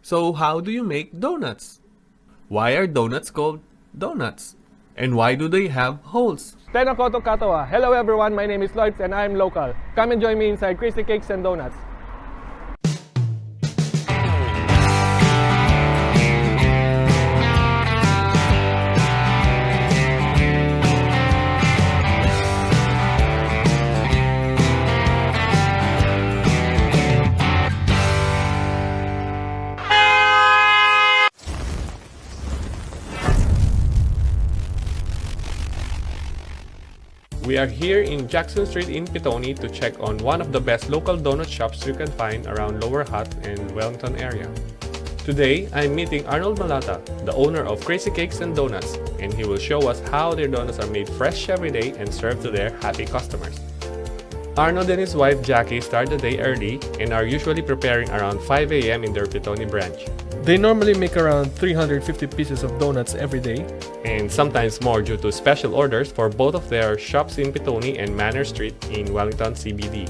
So how do you make donuts? Why are donuts called donuts? And why do they have holes? Tenokoto Katawa. Hello everyone, my name is Lloyd and I'm local. Come and join me inside Crazy Cakes and Donuts. We are here in Jackson Street in Pitoni to check on one of the best local donut shops you can find around Lower Hutt and Wellington area. Today, I'm meeting Arnold Malata, the owner of Crazy Cakes and Donuts, and he will show us how their donuts are made fresh every day and served to their happy customers. Arnold and his wife Jackie start the day early and are usually preparing around 5 a.m. in their Pitoni branch. They normally make around 350 pieces of donuts every day. And sometimes more due to special orders for both of their shops in Pitoni and Manor Street in Wellington CBD.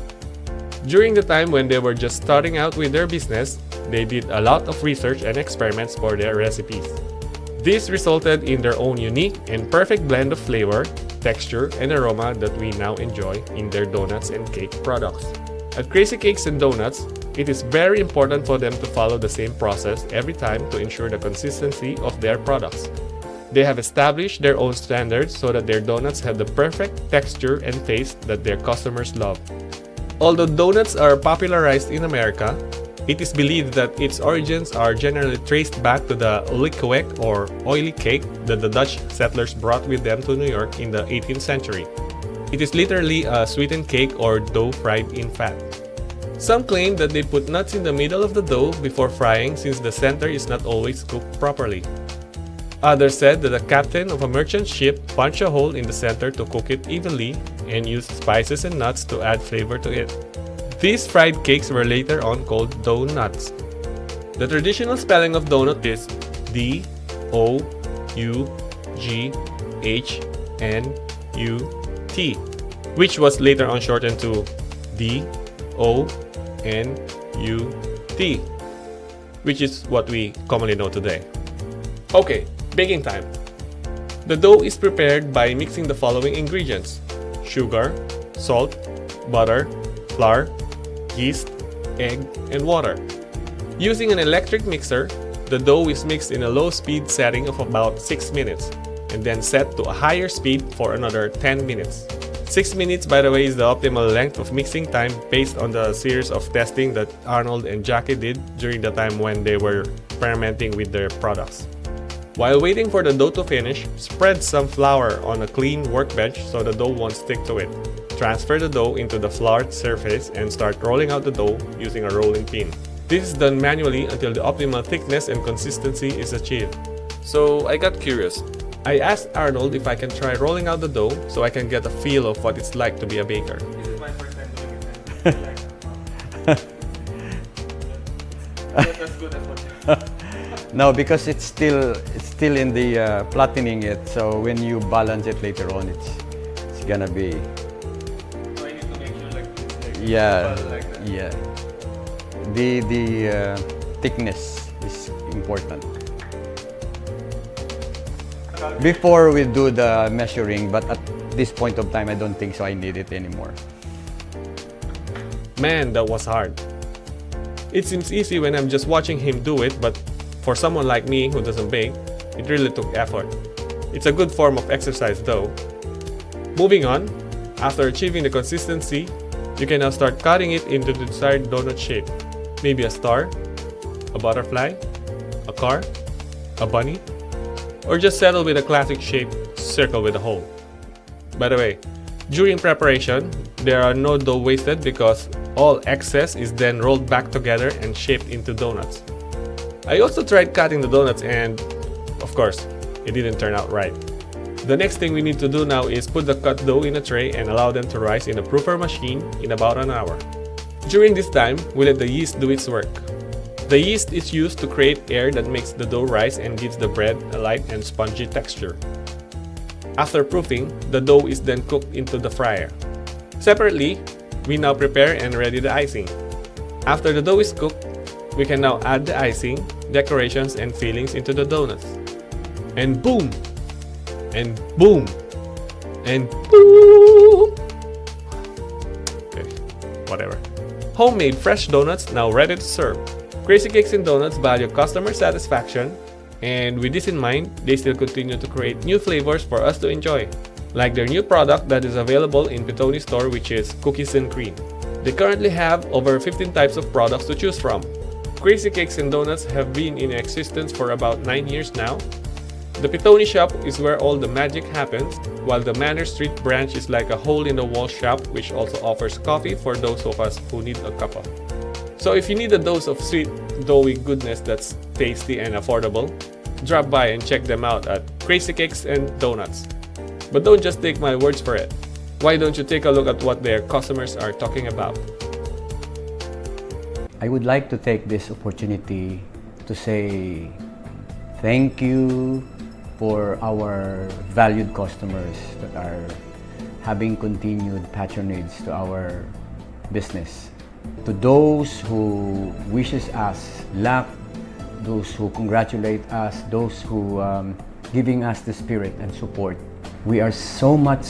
During the time when they were just starting out with their business, they did a lot of research and experiments for their recipes. This resulted in their own unique and perfect blend of flavor, texture, and aroma that we now enjoy in their donuts and cake products. At Crazy Cakes and Donuts, it is very important for them to follow the same process every time to ensure the consistency of their products. They have established their own standards so that their donuts have the perfect texture and taste that their customers love. Although donuts are popularized in America, it is believed that its origins are generally traced back to the liqueuc or oily cake that the Dutch settlers brought with them to New York in the 18th century. It is literally a sweetened cake or dough fried in fat. Some claim that they put nuts in the middle of the dough before frying since the center is not always cooked properly. Others said that the captain of a merchant ship punched a hole in the center to cook it evenly and used spices and nuts to add flavor to it. These fried cakes were later on called donuts. The traditional spelling of donut is D-O-U-G-H-N-U-T, which was later on shortened to D-O-N-U-T, which is what we commonly know today. Okay, baking time. The dough is prepared by mixing the following ingredients: sugar, salt, butter, flour, yeast, egg, and water. Using an electric mixer, the dough is mixed in a low speed setting of about 6 minutes and then set to a higher speed for another 10 minutes. 6 minutes, by the way, is the optimal length of mixing time based on the series of testing that Arnold and Jackie did during the time when they were experimenting with their products. While waiting for the dough to finish, spread some flour on a clean workbench so the dough won't stick to it. Transfer the dough into the floured surface and start rolling out the dough using a rolling pin. This is done manually until the optimal thickness and consistency is achieved. So I got curious. I asked Arnold if I can try rolling out the dough so I can get a feel of what it's like to be a baker. This is my first time doing it. Not as good as what you No, because it's still in the flattening it. So when you balance it later on, it's gonna be. So I need to make sure like this. Yeah, Like that. yeah. The thickness is important. Before we do the measuring, but at this point of time, I don't think so. I need it anymore. Man, that was hard. It seems easy when I'm just watching him do it, but for someone like me who doesn't bake, it really took effort. It's a good form of exercise though. Moving on, after achieving the consistency, you can now start cutting it into the desired donut shape. Maybe a star, a butterfly, a car, a bunny, or just settle with a classic shape, circle with a hole. By the way, during preparation, there are no dough wasted because all excess is then rolled back together and shaped into donuts. I also tried cutting the donuts and, of course, it didn't turn out right. The next thing we need to do now is put the cut dough in a tray and allow them to rise in a proofer machine in about an hour. During this time, we let the yeast do its work. The yeast is used to create air that makes the dough rise and gives the bread a light and spongy texture. After proofing, the dough is then cooked into the fryer. Separately, we now prepare and ready the icing. After the dough is cooked, We can now add the icing, decorations, and fillings into the donuts. And boom! And boom! And boom! Okay, whatever. Homemade fresh donuts now ready to serve. Crazy Cakes and Donuts value customer satisfaction, and with this in mind, they still continue to create new flavors for us to enjoy, like their new product that is available in Pitoni store, which is cookies and cream. They currently have over 15 types of products to choose from. Crazy Cakes and Donuts have been in existence for about 9 years now. The Pitoni shop is where all the magic happens, while the Manor Street branch is like a hole-in-the-wall shop which also offers coffee for those of us who need a cuppa. So if you need a dose of sweet, doughy goodness that's tasty and affordable, drop by and check them out at Crazy Cakes and Donuts. But don't just take my words for it. Why don't you take a look at what their customers are talking about? I would like to take this opportunity to say thank you for our valued customers that are having continued patronage to our business. To those who wishes us luck, those who congratulate us, those who giving us the spirit and support, we are so much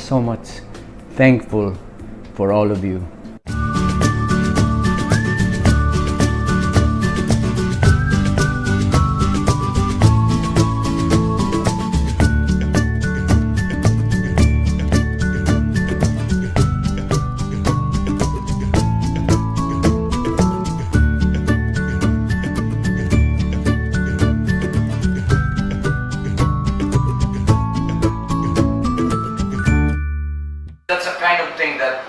thankful for all of you. That's a kind of thing that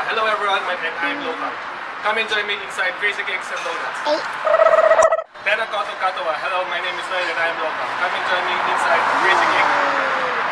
Hello everyone, I'm Local. Come and join me inside Crazy Cakes and Donuts. Hello, my name is Lloyd and I'm Local. Come and join me inside Crazy Cakes